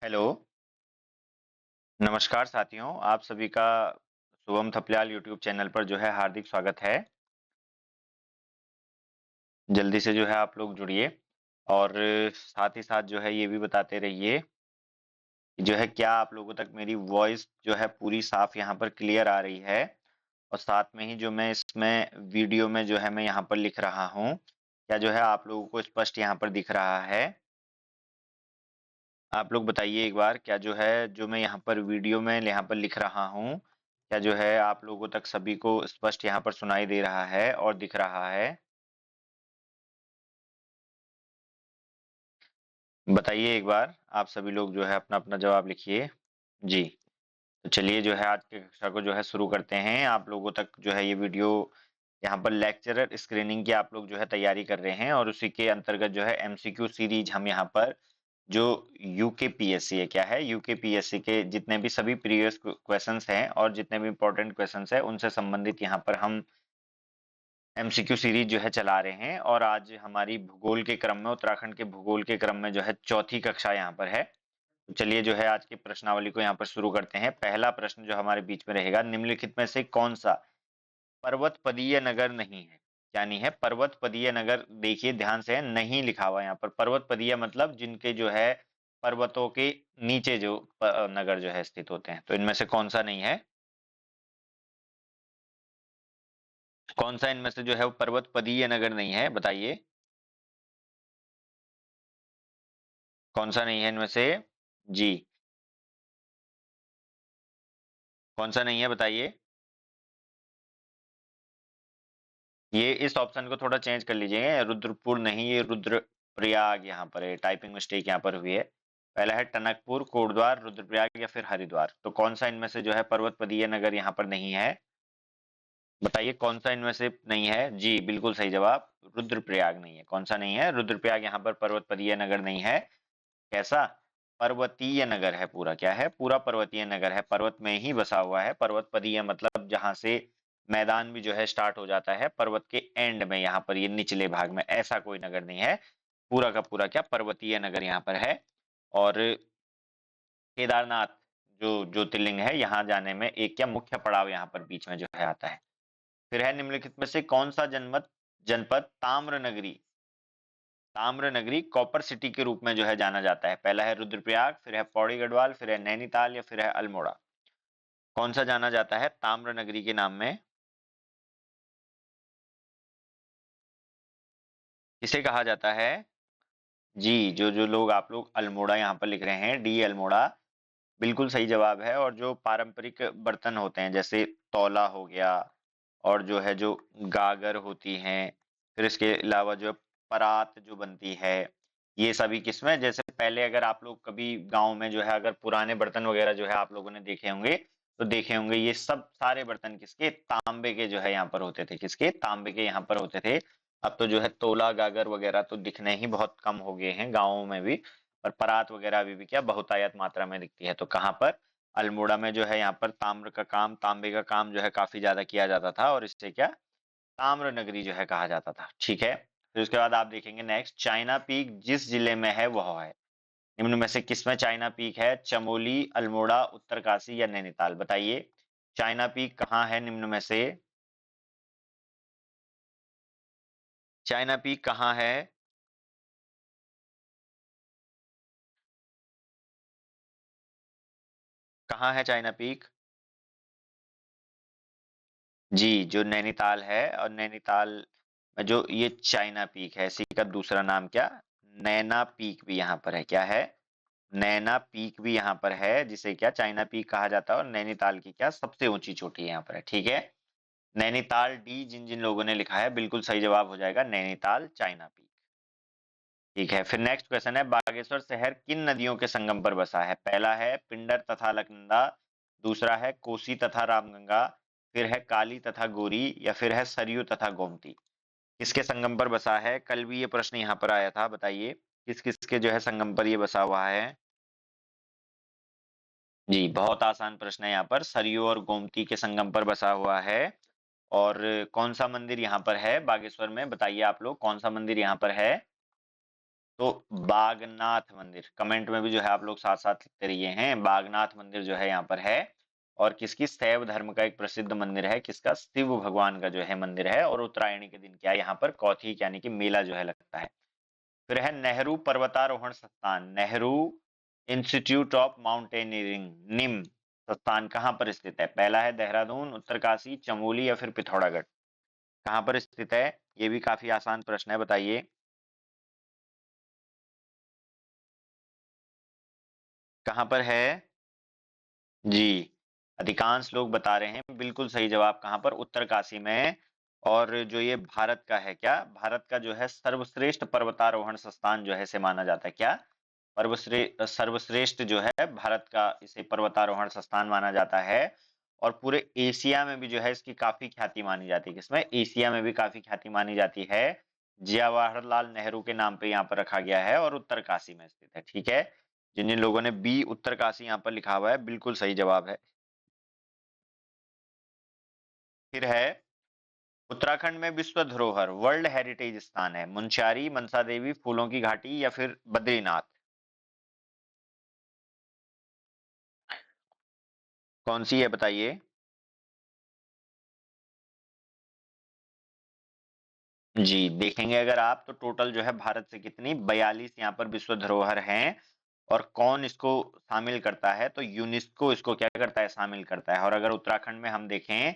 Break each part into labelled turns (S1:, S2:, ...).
S1: Hello, नमस्कार साथियों, आप सभी का शुभम थपलियाल यूट्यूब चैनल पर जो है हार्दिक स्वागत है। जल्दी से जो है आप लोग जुड़िए और साथ ही साथ जो है ये भी बताते रहिए कि जो है क्या आप लोगों तक मेरी वॉइस जो है पूरी साफ यहाँ पर क्लियर आ रही है और साथ में ही जो मैं इसमें वीडियो में जो है मैं यहाँ पर लिख रहा हूँ, क्या जो है आप लोगों को स्पष्ट यहाँ पर दिख रहा है? आप लोग बताइए एक बार क्या जो है जो मैं यहाँ पर वीडियो में यहाँ पर लिख रहा हूँ, क्या जो है आप लोगों तक सभी को स्पष्ट यहाँ पर सुनाई दे रहा है और दिख रहा है? बताइए एक बार आप सभी लोग जो है अपना-अपना जवाब लिखिए। जी, तो चलिए जो है आज की कक्षा को जो है शुरू करते हैं। आप लोगों तक जो है ये वीडियो यहाँ पर लेक्चरर स्क्रीनिंग की आप लोग जो है तैयारी कर रहे हैं और उसी के अंतर्गत जो है एमसीक्यू सीरीज हम यहाँ पर जो यूकेपीएससी है क्या है यूकेपीएससी के जितने भी सभी प्रीवियस क्वेश्चंस हैं और जितने भी इंपॉर्टेंट क्वेश्चंस हैं उनसे संबंधित यहाँ पर हम एमसीक्यू सीरीज जो है चला रहे हैं और आज हमारी भूगोल के क्रम में उत्तराखंड के भूगोल के क्रम में जो है चौथी कक्षा यहाँ पर है। तो चलिए जो है आज की प्रश्नावली को यहाँ पर शुरू करते हैं। पहला प्रश्न जो हमारे बीच में रहेगा, निम्नलिखित में से कौन सा पर्वतपदीय नगर नहीं है? यानी है पर्वतपदीय नगर, देखिए ध्यान से है, नहीं लिखा हुआ यहाँ पर। पर्वतपदीय मतलब जिनके जो है पर्वतों के नीचे जो नगर जो है स्थित होते हैं, तो इनमें से कौन सा नहीं है? कौन सा इनमें से जो है वो पर्वतपदीय नगर नहीं है, बताइए। कौन सा नहीं है इनमें से? जी, कौन सा नहीं है बताइए। ये इस ऑप्शन को थोड़ा चेंज कर लीजिए, रुद्रपुर नहीं, ये रुद्रप्रयाग यहाँ पर है, टाइपिंग मिस्टेक यहाँ पर हुई है। पहला है टनकपुर, कोटद्वार, रुद्रप्रयाग या फिर हरिद्वार। तो कौन सा इनमें से जो है पर्वतपदीय नगर यहाँ पर नहीं है? बताइए कौन सा इनमें से नहीं है? जी, बिल्कुल सही जवाब, रुद्रप्रयाग नहीं है। कौन सा नहीं है? रुद्रप्रयाग यहाँ पर पर्वतपदीय नगर नहीं है। कैसा? पर्वतीय नगर है पूरा, क्या है? पूरा पर्वतीय नगर है, पर्वत में ही बसा हुआ है। पर्वतपदीय मतलब जहां से मैदान भी जो है स्टार्ट हो जाता है पर्वत के एंड में, यहाँ पर ये निचले भाग में, ऐसा कोई नगर नहीं है। पूरा का पूरा क्या पर्वतीय नगर यहाँ पर है। और केदारनाथ जो ज्योतिर्लिंग है, यहाँ जाने में एक क्या मुख्य पड़ाव यहाँ पर बीच में जो है आता है। फिर है, निम्नलिखित में से कौन सा जनपद जनपद ताम्र नगरी कॉपर सिटी के रूप में जो है जाना जाता है? पहला है रुद्रप्रयाग, फिर है पौड़ी गढ़वाल, फिर है नैनीताल या फिर है अल्मोड़ा। कौन सा जाना जाता है ताम्र नगरी के नाम में? किसे कहा जाता है? जी, जो जो लोग आप लोग अल्मोड़ा यहाँ पर लिख रहे हैं, डी अल्मोड़ा, बिल्कुल सही जवाब है। और जो पारंपरिक बर्तन होते हैं जैसे तौला हो गया और जो है जो गागर होती हैं, फिर इसके अलावा जो है परात जो बनती है, ये सभी किस्में, जैसे पहले अगर आप लोग कभी गांव में जो है अगर पुराने बर्तन वगैरह जो है आप लोगों ने देखे होंगे, तो देखे होंगे ये सब सारे बर्तन किसके? तांबे के जो है यहाँ पर होते थे। किसके? तांबे के यहाँ पर होते थे। अब तो जो है तोला गागर वगैरह तो दिखने ही बहुत कम हो गए हैं गाँवों में भी, और परात वगैरह अभी भी क्या बहुतायत मात्रा में दिखती है। तो कहाँ पर? अल्मोड़ा में जो है यहाँ पर ताम्र का काम, तांबे का काम जो है काफी ज्यादा किया जाता था और इससे क्या ताम्र नगरी जो है कहा जाता था। ठीक है, फिर उसके बाद आप देखेंगे नेक्स्ट, चाइना पीक जिस जिले में है वह है, निम्न में से किसमें चाइना पीक है? चमोली, अल्मोड़ा, उत्तरकाशी या नैनीताल। बताइए चाइना पीक कहाँ है निम्न में से? चाइना पीक कहाँ है? कहाँ है चाइना पीक? जी, जो नैनीताल है, और नैनीताल में जो ये चाइना पीक है, इसी का दूसरा नाम क्या? नैना पीक भी यहाँ पर है। क्या है? नैना पीक भी यहाँ पर है, जिसे क्या चाइना पीक कहा जाता है, और नैनीताल की क्या सबसे ऊंची चोटी यहाँ पर है। ठीक है, नैनीताल डी जिन जिन लोगों ने लिखा है, बिल्कुल सही जवाब हो जाएगा नैनीताल चाइना पीक। ठीक है, फिर नेक्स्ट क्वेश्चन है, बागेश्वर शहर किन नदियों के संगम पर बसा है? पहला है पिंडर तथा अलकनंदा, दूसरा है कोसी तथा रामगंगा, फिर है काली तथा गोरी या फिर है सरयू तथा गोमती। किसके संगम पर बसा है? कल भी ये प्रश्न यहाँ पर आया था, बताइए किस किस के जो है संगम पर ये बसा हुआ है? जी, बहुत आसान प्रश्न है यहाँ पर, सरयू और गोमती के संगम पर बसा हुआ है। और कौन सा मंदिर यहाँ पर है बागेश्वर में? बताइए आप लोग कौन सा मंदिर यहाँ पर है? तो बागनाथ मंदिर, कमेंट में भी जो है आप लोग साथ साथ लिखते रहिए हैं, बागनाथ मंदिर जो है यहाँ पर है। और किसकी, शैव धर्म का एक प्रसिद्ध मंदिर है, किसका, शिव भगवान का जो है मंदिर है। और उत्तरायणी के दिन क्या है यहाँ पर, कौथिक यानी कि मेला जो है लगता है। फिर है नेहरू पर्वतारोहण संस्थान, नेहरू इंस्टीट्यूट ऑफ माउंटेनियरिंग, निम संस्थान कहाँ पर स्थित है। पहला है देहरादून, उत्तरकाशी, चमोली या फिर पिथौरागढ़, कहाँ पर स्थित है। ये भी काफी आसान प्रश्न है, बताइए कहाँ पर है। जी, अधिकांश लोग बता रहे हैं बिल्कुल सही जवाब, कहाँ पर, उत्तरकाशी में। और जो ये भारत का है, क्या भारत का जो है सर्वश्रेष्ठ पर्वतारोहण संस्थान जो है से माना जाता है, क्या सर्वश्रेष्ठ जो है भारत का इसे पर्वतारोहण संस्थान माना जाता है। और पूरे एशिया में भी जो है इसकी काफी ख्याति मानी जाती है, किसमें, एशिया में भी काफी ख्याति मानी जाती है। जवाहरलाल नेहरू के नाम पे यहाँ पर रखा गया है और उत्तरकाशी में स्थित है, ठीक है। जिन जिन लोगों ने बी उत्तरकाशी यहाँ पर लिखा हुआ है, बिल्कुल सही जवाब है। फिर है, उत्तराखंड में विश्व धरोहर वर्ल्ड हेरिटेज स्थान है, मुनस्यारी, मनसा देवी, फूलों की घाटी या फिर बद्रीनाथ, कौन सी है बताइए। जी, देखेंगे अगर आप तो टोटल जो है भारत से कितनी, 42 यहाँ पर विश्व धरोहर हैं। और कौन इसको शामिल करता है, तो यूनेस्को इसको क्या करता है, शामिल करता है। और अगर उत्तराखंड में हम देखें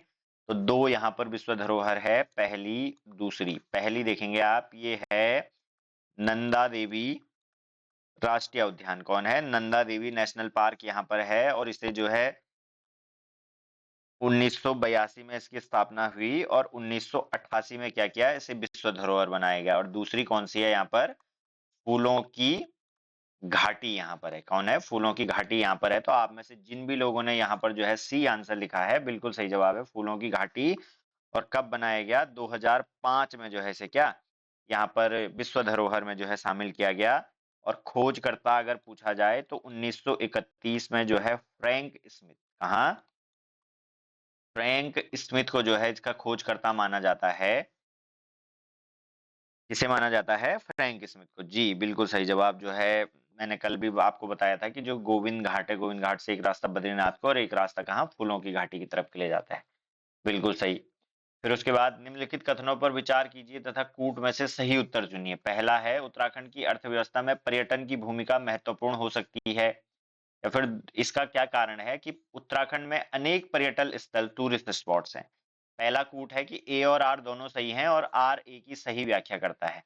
S1: तो दो यहाँ पर विश्व धरोहर है, पहली दूसरी। पहली देखेंगे आप, ये है नंदा देवी राष्ट्रीय उद्यान, कौन है, नंदा देवी नेशनल पार्क यहाँ पर है। और इसे जो है 1982 में इसकी स्थापना हुई और 1988 में क्या किया, इसे विश्व धरोहर बनाया गया। और दूसरी कौन सी है यहाँ पर, फूलों की घाटी यहाँ पर है, कौन है, फूलों की घाटी यहाँ पर है। तो आप में से जिन भी लोगों ने यहाँ पर जो है सी आंसर लिखा है, बिल्कुल सही जवाब है, फूलों की घाटी। और कब बनाया गया, 2005 में जो है इसे क्या, यहाँ पर विश्व धरोहर में जो है शामिल किया गया। और खोजकर्ता अगर पूछा जाए तो 1931 में जो है फ्रैंक स्मिथ, कहाँ, फ्रैंक स्मिथ को जो है इसका खोजकर्ता माना जाता है। किसे माना जाता है, फ्रैंक स्मिथ को। जी बिल्कुल सही जवाब जो है, मैंने कल भी आपको बताया था कि जो गोविंद घाट है, गोविंद घाट से एक रास्ता बद्रीनाथ को और एक रास्ता कहाँ, फूलों की घाटी की तरफ के लिए जाता है, बिल्कुल सही। फिर उसके बाद निम्नलिखित कथनों पर विचार कीजिए तथा कूट में से सही उत्तर चुनिए। पहला है, उत्तराखंड की अर्थव्यवस्था में पर्यटन की भूमिका महत्वपूर्ण हो सकती है। या फिर इसका क्या कारण है कि उत्तराखंड में अनेक पर्यटन स्थल, टूरिस्ट स्पॉट्स हैं। पहला कूट है कि ए और आर दोनों सही हैं और आर ए की सही व्याख्या करता है।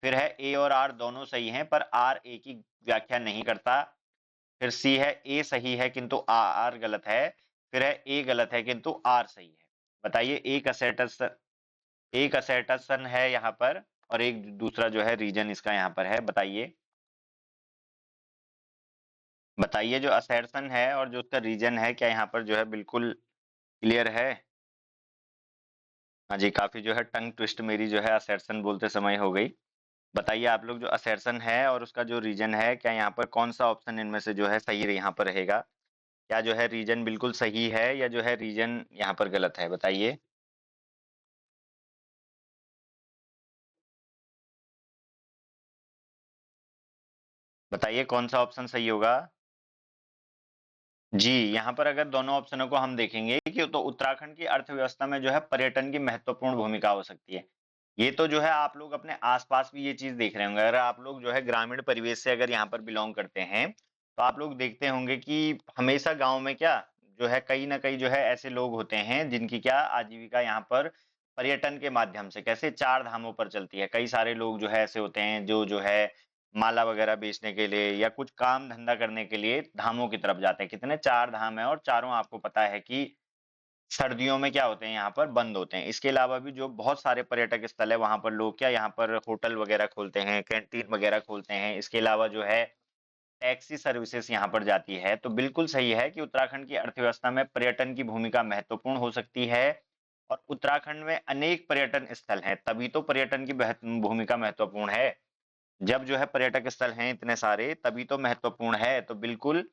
S1: फिर है, ए और आर दोनों सही हैं पर आर ए की व्याख्या नहीं करता। फिर सी है, ए सही है किंतु आर गलत है। फिर है, ए गलत है किंतु आर सही है। बताइए, एक असर्टेशन है यहाँ पर और एक दूसरा जो है रीजन इसका यहाँ पर है, बताइए। बताइए जो असर्शन है और जो उसका रीजन है, क्या यहाँ पर जो है बिल्कुल क्लियर है। हाँ जी, काफी जो है टंग ट्विस्ट मेरी जो है असर्शन बोलते समय हो गई। बताइए आप लोग, जो असर्शन है और उसका जो रीजन है, क्या यहाँ पर कौन सा ऑप्शन इनमें से जो है सही यहाँ पर रहेगा। क्या जो है रीजन बिल्कुल सही है या जो है रीजन यहाँ पर गलत है, बताइए। बताइए कौन सा ऑप्शन सही होगा। जी, यहाँ पर अगर दोनों ऑप्शनों को हम देखेंगे कि तो उत्तराखंड की अर्थव्यवस्था में जो है पर्यटन की महत्वपूर्ण भूमिका हो सकती है। ये तो जो है आप लोग अपने आसपास भी ये चीज देख रहे होंगे। अगर आप लोग जो है ग्रामीण परिवेश से अगर यहाँ पर बिलोंग करते हैं तो आप लोग देखते होंगे कि हमेशा गांव में क्या जो है कहीं ना कहीं जो है ऐसे लोग होते हैं जिनकी क्या आजीविका यहाँ पर पर्यटन के माध्यम से, कैसे, चार धामों पर चलती है। कई सारे लोग जो है ऐसे होते हैं जो है माला वगैरह बेचने के लिए या कुछ काम धंधा करने के लिए धामों की तरफ जाते हैं। कितने, चार धाम है और चारों आपको पता है कि सर्दियों में क्या होते हैं, यहाँ पर बंद होते हैं। इसके अलावा भी जो बहुत सारे पर्यटक स्थल है वहां पर लोग क्या यहाँ पर होटल वगैरह खोलते हैं, कैंटीन वगैरह खोलते हैं। इसके अलावा जो है टैक्सी सर्विसेज यहाँ पर जाती है। तो बिल्कुल सही है कि उत्तराखंड की अर्थव्यवस्था में पर्यटन की भूमिका महत्वपूर्ण हो सकती है। और उत्तराखंड में अनेक पर्यटन स्थल हैं, तभी तो पर्यटन की भूमिका महत्वपूर्ण है। जब जो है पर्यटक स्थल हैं इतने सारे, तभी तो महत्वपूर्ण है। तो बिल्कुल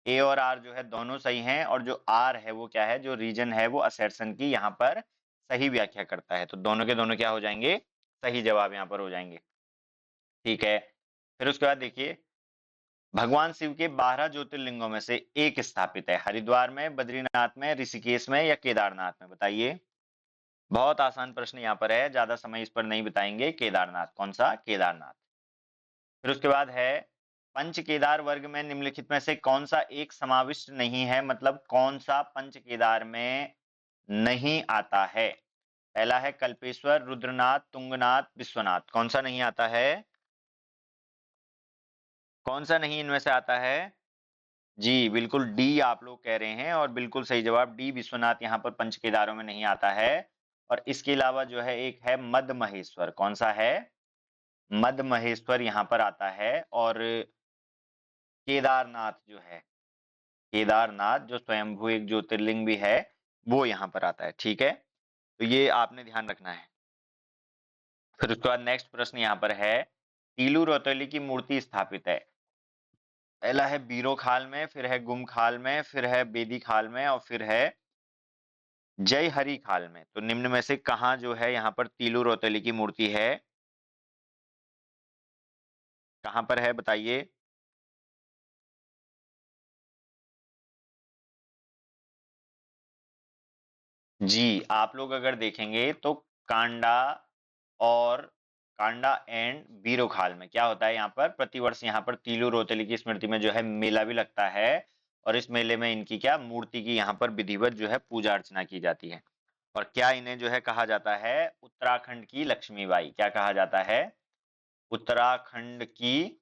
S1: ए और आर जो है दोनों सही हैं और जो आर है वो क्या है, जो रीजन है वो असर्शन की यहाँ पर सही व्याख्या करता है। तो दोनों के दोनों क्या हो जाएंगे, सही जवाब यहाँ पर हो जाएंगे, ठीक है। फिर उसके बाद देखिए, भगवान शिव के 12 ज्योतिर्लिंगों में से एक स्थापित है, हरिद्वार में, बद्रीनाथ में, ऋषिकेश में या केदारनाथ में, बताइए। बहुत आसान प्रश्न यहाँ पर है, ज्यादा समय इस पर नहीं बिताएंगे। केदारनाथ, कौन सा? केदारनाथ। फिर उसके बाद है, पंच केदार वर्ग में निम्नलिखित में से कौन सा एक समाविष्ट नहीं है, मतलब कौन सा पंच केदार में नहीं आता है? पहला है कल्पेश्वर, रुद्रनाथ, तुंगनाथ, विश्वनाथ, कौन सा नहीं आता है? कौन सा नहीं इनमें से आता है? जी बिल्कुल, डी आप लोग कह रहे हैं और बिल्कुल सही जवाब, डी विश्वनाथ यहाँ पर पंच केदारों में नहीं आता है। और इसके अलावा जो है एक है मद महेश्वर, कौन सा है? मद महेश्वर यहाँ पर आता है। और केदारनाथ जो है, केदारनाथ जो स्वयंभू एक ज्योतिर्लिंग भी है, वो यहाँ पर आता है। ठीक है, तो ये आपने ध्यान रखना है। फिर उसके बाद नेक्स्ट प्रश्न यहाँ पर है, तीलू रौतेली की मूर्ति स्थापित है, पहला है बीरो खाल में, फिर है गुम खाल में, फिर है बेदी खाल में और फिर है जय हरि खाल में। तो निम्न में से कहाँ जो है यहाँ पर तीलू रौतेली की मूर्ति है? कहाँ पर है बताइए। जी, आप लोग अगर देखेंगे तो कांडा और कांडा एंड बीरो खाल में क्या होता है, यहाँ पर प्रतिवर्ष यहाँ पर तीलू रोतेली की स्मृति में जो है मेला भी लगता है। और इस मेले में इनकी क्या मूर्ति की यहाँ पर विधिवत जो है पूजा अर्चना की जाती है। और क्या इन्हें जो है कहा जाता है? उत्तराखंड की लक्ष्मीबाई। क्या कहा जाता है? उत्तराखंड की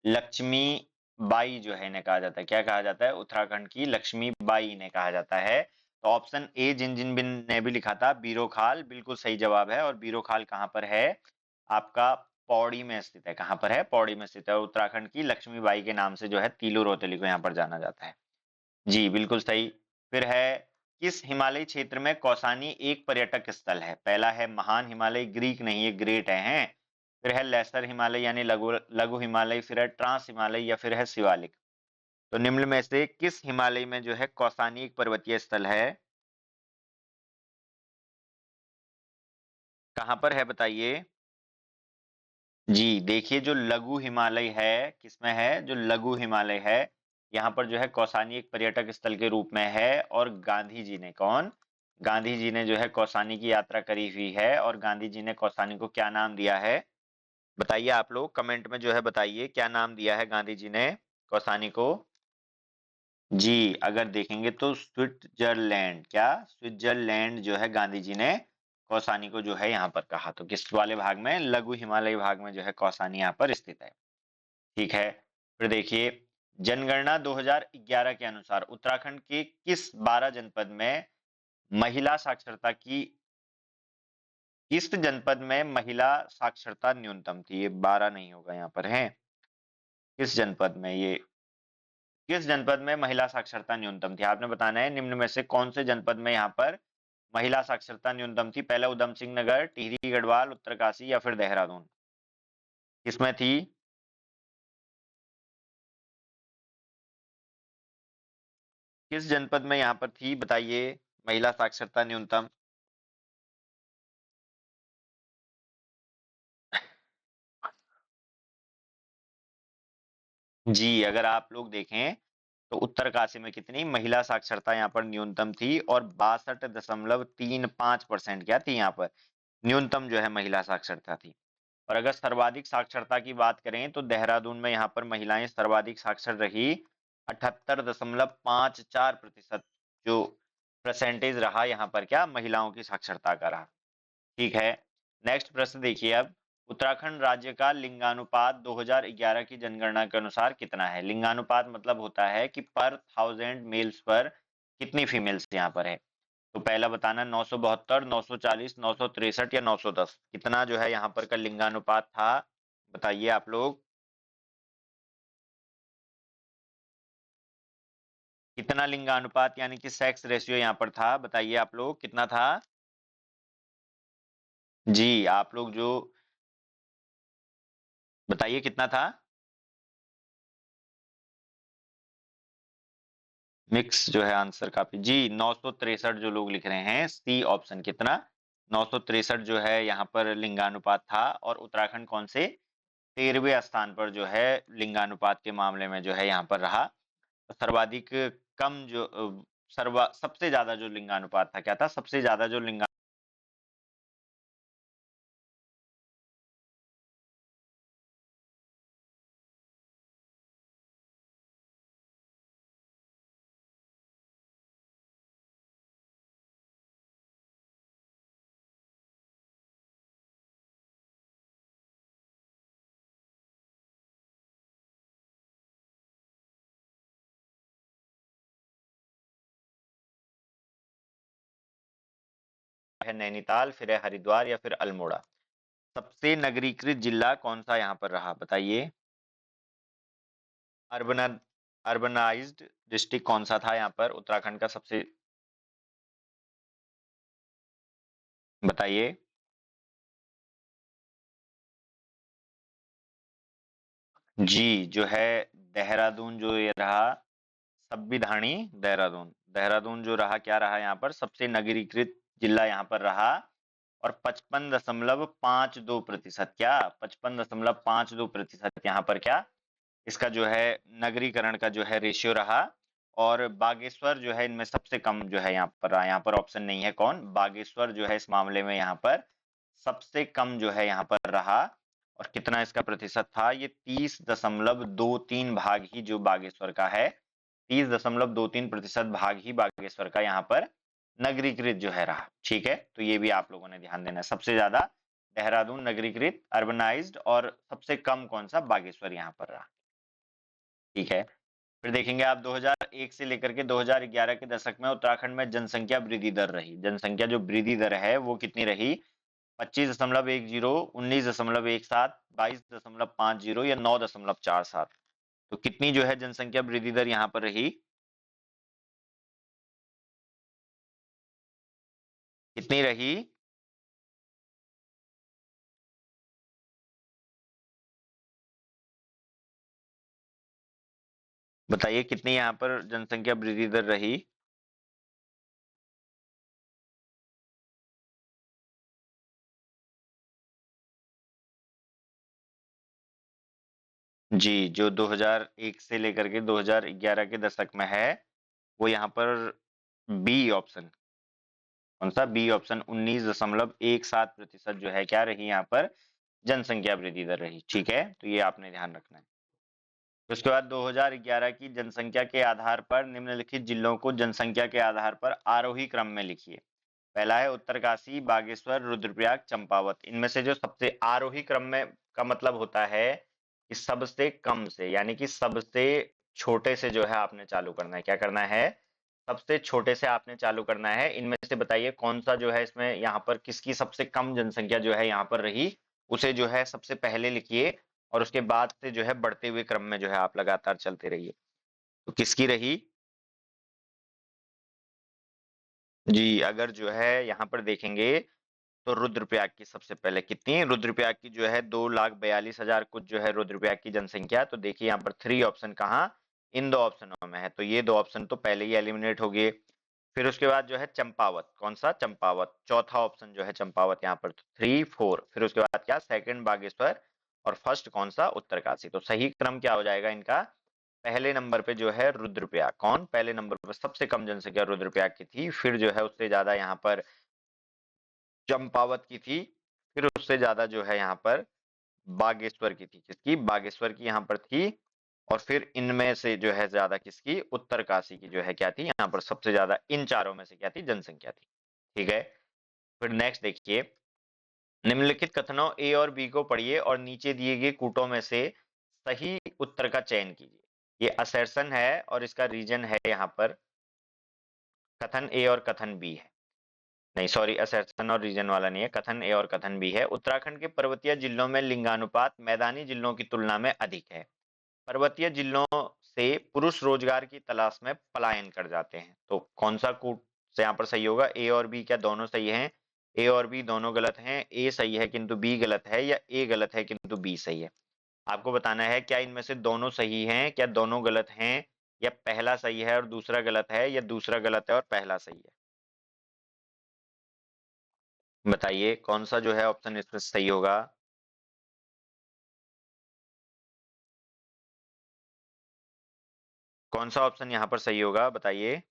S1: लक्ष्मी बाई जो है इन्हें कहा जाता है। क्या कहा जाता है? उत्तराखंड की लक्ष्मी बाई इन्हें कहा जाता है। तो ऑप्शन ए जिन ने भी लिखा था बीरो खाल, बिल्कुल सही जवाब है। और बीरो खाल कहाँ पर है? आपका पौड़ी में स्थित है। कहाँ पर है? पौड़ी में स्थित है। उत्तराखंड की लक्ष्मी बाई के नाम से जो है तीलू रोतेली को यहाँ पर जाना जाता है। जी बिल्कुल सही। फिर है, किस हिमालयी क्षेत्र में कौसानी एक पर्यटक स्थल है? पहला है महान हिमालय, ग्रीक नहीं ये ग्रेट है। फिर है लेसर हिमालय यानी लघु लघु हिमालय, फिर है ट्रांस हिमालय या फिर है शिवालिक। तो निम्न में से किस हिमालय में जो है कौसानी एक पर्वतीय स्थल है? कहां पर है बताइए। जी देखिए, जो लघु हिमालय है किसमें है? जो लघु हिमालय है यहाँ पर जो है कौसानी एक पर्यटक स्थल के रूप में है। और गांधी जी ने, कौन? गांधी जी ने जो है कौसानी की यात्रा करी हुई है। और गांधी जी ने कौसानी को क्या नाम दिया है? बताइए आप लोग कमेंट में जो है बताइए, क्या नाम दिया है गांधी जी ने कौसानी को? जी अगर देखेंगे तो स्विट्जरलैंड, क्या स्विट्जरलैंड जो है गांधी जी ने कौसानी को जो है यहाँ पर कहा। तो किस वाले भाग में? लघु हिमालयी भाग में जो है कौसानी यहाँ पर स्थित है। ठीक है, फिर देखिए, जनगणना 2011 के अनुसार उत्तराखंड के किस 12 जनपद में महिला साक्षरता की, किस जनपद में महिला साक्षरता न्यूनतम थी? ये 12 नहीं होगा यहाँ पर है। किस जनपद में ये, किस जनपद में महिला साक्षरता न्यूनतम थी? आपने बताना है निम्न में से कौन से जनपद में यहाँ पर महिला साक्षरता न्यूनतम थी। पहला उधम सिंह नगर, टिहरी गढ़वाल, उत्तरकाशी या फिर देहरादून, किसमें थी? किस जनपद में यहाँ पर थी बताइए महिला साक्षरता न्यूनतम? जी अगर आप लोग देखें तो उत्तरकाशी में कितनी महिला साक्षरता यहाँ पर न्यूनतम थी, और 62.35% क्या थी यहाँ पर न्यूनतम जो है महिला साक्षरता थी। और अगर सर्वाधिक साक्षरता की बात करें तो देहरादून में यहाँ पर महिलाएं सर्वाधिक साक्षर रही, 78.54% जो परसेंटेज रहा यहाँ पर क्या महिलाओं की साक्षरता का रहा। ठीक है, नेक्स्ट प्रश्न देखिए अब, उत्तराखंड राज्य का लिंगानुपात 2011 की जनगणना के अनुसार कितना है? लिंगानुपात मतलब होता है कि पर 1000 मेल्स पर कितनी फीमेल्स यहाँ पर है। तो पहला बताना, 972, 940, 963 या 910, कितना जो है यहाँ पर का लिंगानुपात था? बताइए आप लोग कितना लिंगानुपात यानी कि सेक्स रेशियो यहाँ पर था, बताइए आप लोग कितना था? जी आप लोग जो बताइए कितना था? मिक्स जो है आंसर काफी, जी 963 जो लोग लिख रहे हैं, सी ऑप्शन कितना 963 जो है यहाँ पर लिंगानुपात था। और उत्तराखंड कौन से 13वें स्थान पर जो है लिंगानुपात के मामले में जो है यहाँ पर रहा। सर्वाधिक कम जो सबसे ज्यादा जो लिंगानुपात था, क्या था? सबसे ज्यादा जो लिंगा है नैनीताल, फिर है हरिद्वार या फिर अल्मोड़ा। सबसे नगरीकृत जिला कौन सा यहाँ पर रहा, बताइए? अर्बन अर्बनाइज्ड डिस्ट्रिक्ट कौन सा था यहाँ पर उत्तराखंड का सबसे, बताइए? जी, जो है देहरादून जो ये रहा, संविधानी देहरादून। देहरादून जो रहा, क्या रहा यहाँ पर? सबसे नगरीकृत जिला यहाँ पर रहा। और 55.52%, क्या 55.52% यहाँ पर क्या इसका जो है नगरीकरण का जो है रेशियो रहा। और बागेश्वर जो है इनमें सबसे कम जो है यहाँ पर रहा। यहाँ पर ऑप्शन नहीं है कौन, बागेश्वर जो है इस मामले में यहाँ पर सबसे कम जो है यहाँ पर रहा। और कितना इसका प्रतिशत था? ये 30.23 भाग ही जो बागेश्वर का है, 30.23% भाग ही बागेश्वर का यहाँ पर नगरीकृत जो है रहा। ठीक है, तो ये भी आप लोगों ने ध्यान देना है। सबसे ज्यादा देहरादून नगरीकृत अर्बनाइज्ड, और सबसे कम कौन सा? बागेश्वर यहाँ पर रहा। ठीक है, फिर देखेंगे आप 2001 से लेकर के 2011 के दशक में उत्तराखंड में जनसंख्या वृद्धि दर रही। जनसंख्या जो वृद्धि दर है वो कितनी रही? 25.10, 19.17, 22.50 या 9.47। तो कितनी जो है जनसंख्या वृद्धि दर यहाँ पर रही? कितनी रही? बताइए कितनी यहाँ पर जनसंख्या वृद्धि दर रही? जी, जो 2001 से लेकर के 2011 के दशक में है, वो यहाँ पर बी ऑप्शन। कौन सा? बी ऑप्शन, 19.17% जो है क्या रही यहाँ पर जनसंख्या वृद्धि दर रही। ठीक है, तो ये आपने ध्यान रखना है। उसके बाद 2011 की जनसंख्या के आधार पर निम्नलिखित जिलों को जनसंख्या के आधार पर आरोही क्रम में लिखिए। पहला है उत्तरकाशी, बागेश्वर, रुद्रप्रयाग, चंपावत। इनमें से जो सबसे आरोही क्रम में का मतलब होता है कि सबसे कम से, यानी कि सबसे छोटे से जो है आपने चालू करना है। क्या करना है? सबसे छोटे से आपने चालू करना है। इनमें से बताइए कौन सा जो है इसमें यहाँ पर किसकी सबसे कम जनसंख्या जो है यहाँ पर रही, उसे जो है सबसे पहले लिखिए। और उसके बाद से जो है बढ़ते हुए क्रम में जो है आप लगातार चलते रहिए। तो किसकी रही? जी, अगर जो है यहाँ पर देखेंगे तो रुद्रप्रयाग की सबसे पहले कितनी, रुद्रप्रयाग की जो है 2,42,000 कुछ जो है रुद्रप्रयाग की जनसंख्या। तो देखिए यहाँ पर 3 ऑप्शन कहाँ, इन दो ऑप्शनों में है, तो ये दो ऑप्शन तो पहले ही एलिमिनेट हो गए। फिर उसके बाद जो है चंपावत, कौन सा? चंपावत, चौथा ऑप्शन जो है चंपावत यहाँ पर 3, 4। फिर उसके बाद क्या? सेकंड बागेश्वर, और फर्स्ट कौन सा? उत्तरकाशी। तो सही क्रम क्या हो जाएगा इनका? पहले नंबर पे जो है रुद्रप्रयाग। कौन पहले नंबर पर? सबसे कम जनसंख्या रुद्रप्रयाग की थी, फिर जो है उससे ज्यादा यहाँ पर चंपावत की थी, फिर उससे ज्यादा जो है यहाँ पर बागेश्वर की थी। किसकी? बागेश्वर की यहाँ पर थी। और फिर इनमें से जो है ज्यादा किसकी? उत्तरकाशी की जो है क्या थी यहाँ पर सबसे ज्यादा, इन चारों में से क्या थी? जनसंख्या थी। ठीक है, फिर नेक्स्ट देखिए, निम्नलिखित कथनों ए और बी को पढ़िए और नीचे दिए गए कूटों में से सही उत्तर का चयन कीजिए। ये असर्शन है और इसका रीजन है यहाँ पर कथन ए और कथन बी है। नहीं सॉरी, असर्शन और रीजन वाला नहीं है, कथन ए और कथन बी है। उत्तराखंड के पर्वतीय जिलों में लिंगानुपात मैदानी जिलों की तुलना में अधिक है। पर्वतीय जिलों से पुरुष रोजगार की तलाश में पलायन कर जाते हैं। तो कौन सा कूट से यहाँ पर सही होगा? ए और बी क्या दोनों सही हैं? ए और बी दोनों गलत हैं। ए सही है किंतु बी गलत है, या ए गलत है किंतु बी सही है? आपको बताना है क्या इनमें से दोनों सही हैं, क्या दोनों गलत हैं, या पहला सही है और दूसरा गलत है, या दूसरा गलत है और पहला सही है? बताइए कौन सा जो है ऑप्शन इसमें सही होगा? कौन सा ऑप्शन यहाँ पर सही होगा बताइए।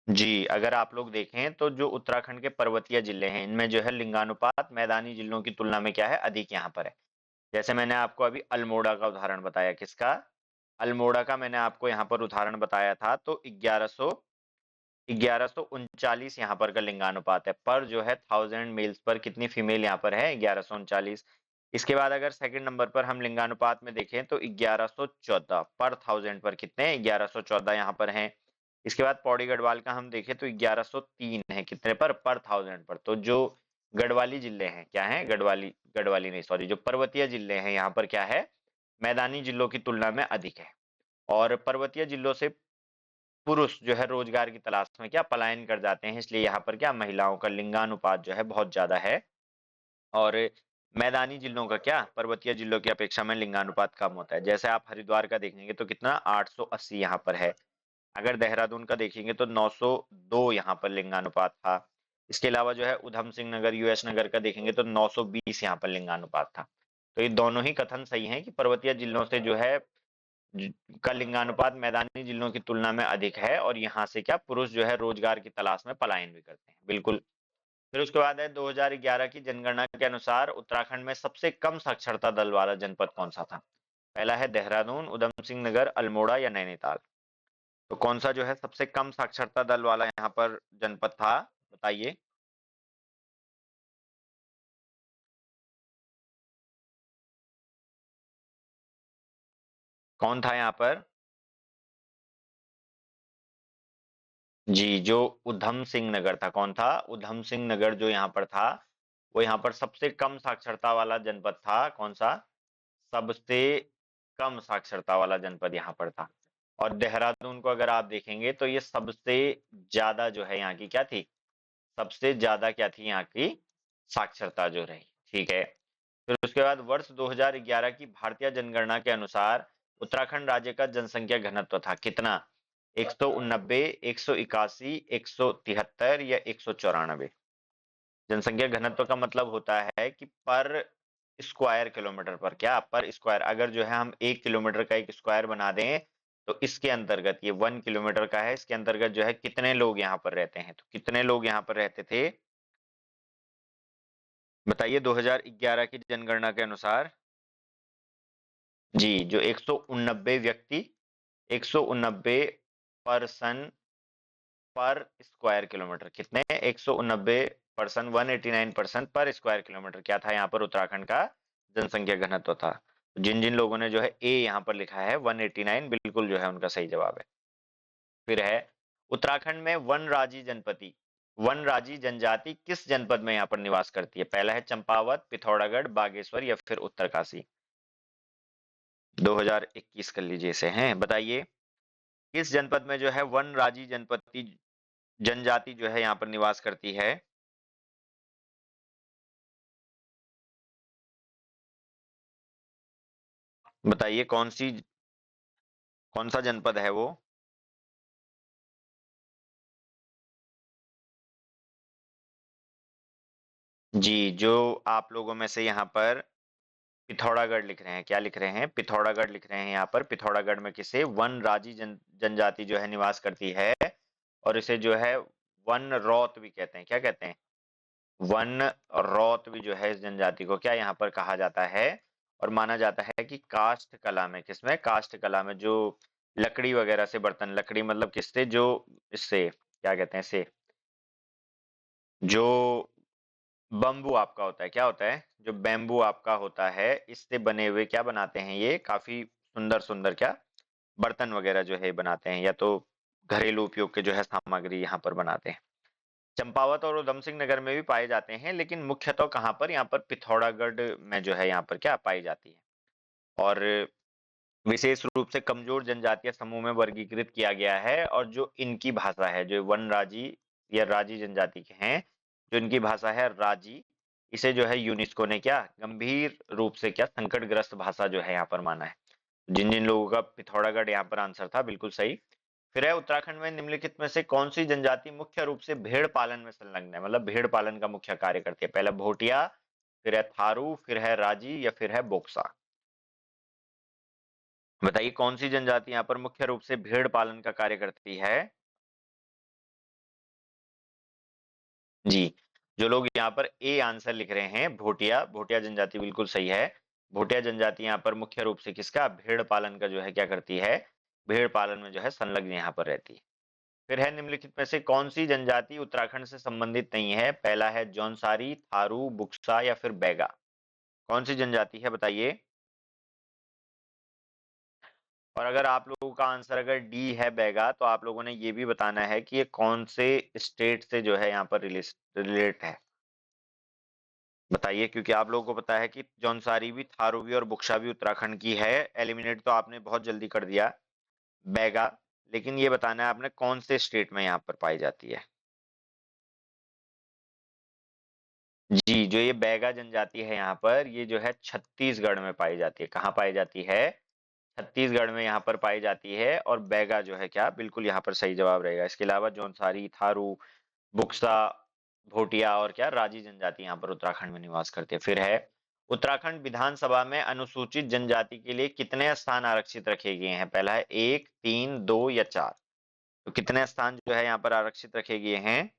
S1: जी, अगर आप लोग देखें तो जो उत्तराखंड के पर्वतीय जिले हैं इनमें जो है लिंगानुपात मैदानी जिलों की तुलना में क्या है, अधिक यहाँ पर है। जैसे मैंने आपको अभी अल्मोड़ा का उदाहरण बताया, किसका? अल्मोड़ा का मैंने आपको यहाँ पर उदाहरण बताया था, तो 1139 यहाँ पर का लिंगानुपात है, पर जो है 1000 मेल्स पर कितनी फीमेल यहाँ पर है, 1139। इसके बाद अगर सेकंड नंबर पर हम लिंगानुपात में देखें तो 1114 पर 1000 पर कितने, 1114 यहाँ पर हैं। इसके बाद पौड़ी गढ़वाल का हम देखें तो 1103 है, कितने पर 1000 पर। तो जो गढ़वाली जिले हैं, क्या है, गढ़वाली गढ़वाली नहीं सॉरी, जो पर्वतीय जिले हैं यहाँ पर क्या है, मैदानी जिलों की तुलना में अधिक है। और पर्वतीय जिलों से पुरुष जो है रोजगार की तलाश में क्या पलायन कर जाते हैं, इसलिए यहाँ पर क्या महिलाओं का लिंगानुपात जो है बहुत ज्यादा है। और मैदानी जिलों का क्या, पर्वतीय जिलों की अपेक्षा में लिंगानुपात कम होता है। जैसे आप हरिद्वार का देखेंगे तो कितना 880 यहाँ पर है। अगर देहरादून का देखेंगे तो 902 यहाँ पर लिंगानुपात था। इसके अलावा जो है उधम सिंह नगर यूएस नगर का देखेंगे तो 920 यहाँ पर लिंगानुपात था। तो ये दोनों ही कथन सही हैं कि पर्वतीय जिलों से जो है का लिंगानुपात मैदानी जिलों की तुलना में अधिक है, और यहाँ से क्या पुरुष जो है रोजगार की तलाश में पलायन भी करते हैं, बिल्कुल। फिर उसके बाद है 2011 की जनगणना के अनुसार उत्तराखंड में सबसे कम साक्षरता दल वाला जनपद कौन सा था? पहला है देहरादून, उधम सिंह नगर, अल्मोड़ा या नैनीताल। तो कौन सा जो है सबसे कम साक्षरता दल वाला यहाँ पर जनपद था, बताइए। कौन था यहाँ पर? जी, जो उधम सिंह नगर था, कौन था, उधम सिंह नगर जो यहाँ पर था, वो यहाँ पर सबसे कम साक्षरता वाला जनपद था। कौन सा? सबसे कम साक्षरता वाला जनपद यहाँ पर था। और देहरादून को अगर आप देखेंगे तो ये सबसे ज्यादा जो है यहाँ की क्या थी, सबसे ज्यादा क्या थी यहाँ की साक्षरता जो रही, ठीक है। फिर उसके बाद वर्ष 2011 की भारतीय जनगणना के अनुसार उत्तराखंड राज्य का जनसंख्या घनत्व था कितना? 189, 181, 173 या 194? जनसंख्या घनत्व का मतलब होता है कि पर स्क्वायर किलोमीटर पर, क्या पर स्क्वायर, अगर जो है हम 1 किलोमीटर का एक स्क्वायर बना दें तो इसके अंतर्गत, ये 1 किलोमीटर का है, इसके अंतर्गत जो है कितने लोग यहाँ पर रहते हैं, तो कितने लोग यहाँ पर रहते थे, बताइए 2011 की जनगणना के अनुसार। जी, जो 189 व्यक्ति, 189 पर्सन पर स्क्वायर किलोमीटर, कितने, 189 पर्सन, 189 पर्सन पर स्क्वायर किलोमीटर क्या था यहाँ पर उत्तराखंड का जनसंख्या घनत्व था। जिन जिन लोगों ने जो है ए यहाँ पर लिखा है 189, बिल्कुल जो है उनका सही जवाब है। फिर है उत्तराखंड में वनराजी जनपति, वनराजी जनजाति किस जनपद में यहाँ पर निवास करती है? पहला है चंपावत, पिथौरागढ़, बागेश्वर या फिर उत्तरकाशी। 2021 कर लीजिए इसे, हैं बताइए। किस जनपद में जो है वनराजी जनपति जनजाति जो है यहाँ पर निवास करती है? बताइए कौन सा जनपद है वो? जी, जो आप लोगों में से यहाँ पर पिथौरागढ़ लिख रहे हैं, क्या लिख रहे हैं, पिथौरागढ़ लिख रहे हैं यहाँ पर। पिथौरागढ़ में किसे, वनराजी जनजाति जो है निवास करती है, और इसे जो है वन रौत भी कहते हैं, क्या कहते हैं, वन रौत भी जो है इस जनजाति को क्या यहाँ पर कहा जाता है। और माना जाता है कि काष्ठ कला में, किसमें, काष्ठ कला में, जो लकड़ी वगैरह से बर्तन, लकड़ी मतलब किससे, जो इससे क्या कहते हैं इसे, जो बम्बू आपका होता है, क्या होता है, जो बैम्बू आपका होता है, इससे बने हुए क्या बनाते हैं, ये काफी सुंदर सुंदर क्या बर्तन वगैरह जो है बनाते हैं, या तो घरेलू उपयोग के जो है सामग्री यहाँ पर बनाते हैं। चंपावत और उधम सिंह नगर में भी पाए जाते हैं, लेकिन मुख्यतः कहाँ पर, यहाँ पर पिथौरागढ़ में जो है यहाँ पर क्या पाई जाती है। और विशेष रूप से कमजोर जनजातीय समूह में वर्गीकृत किया गया है, और जो इनकी भाषा है, जो वनराजी या राजी जनजाति के हैं, जो इनकी भाषा है राजी, इसे जो है यूनेस्को ने क्या गंभीर रूप से क्या संकटग्रस्त भाषा जो है यहाँ पर माना है। जिन जिन लोगों का पिथौरागढ़ यहाँ पर आंसर था, बिल्कुल सही। फिर है उत्तराखंड में निम्नलिखित में से कौन सी जनजाति मुख्य रूप से भेड़ पालन में संलग्न है, मतलब भेड़ पालन का मुख्य कार्य करती है? पहला भोटिया, फिर है थारू, फिर है राजी या फिर है बोक्सा। बताइए कौन सी जनजाति यहाँ पर मुख्य रूप से भेड़ पालन का कार्य करती है। जी, जो लोग यहाँ पर ए आंसर लिख रहे हैं भोटिया, भोटिया जनजाति बिल्कुल सही है। भोटिया जनजाति यहाँ पर मुख्य रूप से किसका भेड़ पालन का जो है क्या करती है, भेड़ पालन में जो है संलग्न यहाँ पर रहती है। फिर है निम्नलिखित में से कौन सी जनजाति उत्तराखंड से संबंधित नहीं है। पहला है जौनसारी, थारू, बुक्सा या फिर बैगा। कौन सी जनजाति है बताइए। और अगर आप लोगों का आंसर अगर डी है बैगा, तो आप लोगों ने ये भी बताना है कि ये कौन से स्टेट से जो है यहाँ पर रिलेट है। बताइए, क्योंकि आप लोगों को पता है कि जौनसारी भी, थारू भी और बुक्सा भी उत्तराखंड की है। एलिमिनेट तो आपने बहुत जल्दी कर दिया बैगा, लेकिन ये बताना है आपने कौन से स्टेट में यहाँ पर पाई जाती है। जी, जो ये बैगा जनजाति है यहाँ पर, ये जो है छत्तीसगढ़ में पाई जाती है। कहाँ पाई जाती है? छत्तीसगढ़ में यहाँ पर पाई जाती है। और बैगा जो है क्या, बिल्कुल यहाँ पर सही जवाब रहेगा। इसके अलावा जौनसारी, थारू, बुक्सा, भोटिया और क्या राजी जनजाति यहाँ पर उत्तराखंड में निवास करती है। फिर है उत्तराखंड विधानसभा में अनुसूचित जनजाति के लिए कितने स्थान आरक्षित रखे गए हैं। पहला है 1, 3, 2 या 4। तो कितने स्थान जो है यहाँ पर आरक्षित रखे गए हैं,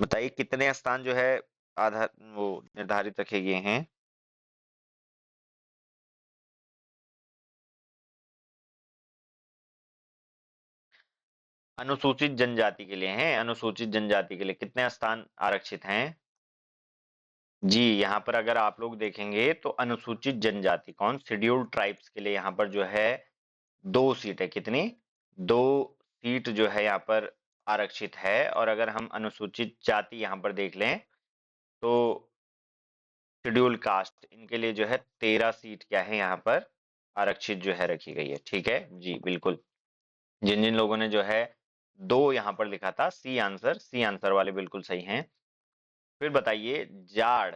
S1: बताइए कितने स्थान जो है आधार वो निर्धारित रखे गए हैं। अनुसूचित जनजाति के लिए हैं, अनुसूचित जनजाति के लिए कितने स्थान आरक्षित हैं। जी, यहाँ पर अगर आप लोग देखेंगे तो अनुसूचित जनजाति कौन, शेड्यूल्ड ट्राइब्स के लिए यहाँ पर जो है 2 सीट है। कितनी? 2 सीट जो है यहाँ पर आरक्षित है। और अगर हम अनुसूचित जाति यहाँ पर देख लें तो शेड्यूल्ड कास्ट, इनके लिए जो है 13 सीट क्या है यहाँ पर आरक्षित जो है रखी गई है। ठीक है जी, बिल्कुल। जिन जिन लोगों ने जो है 2 यहाँ पर लिखा था, सी आंसर वाले बिल्कुल सही हैं। फिर बताइए जाड़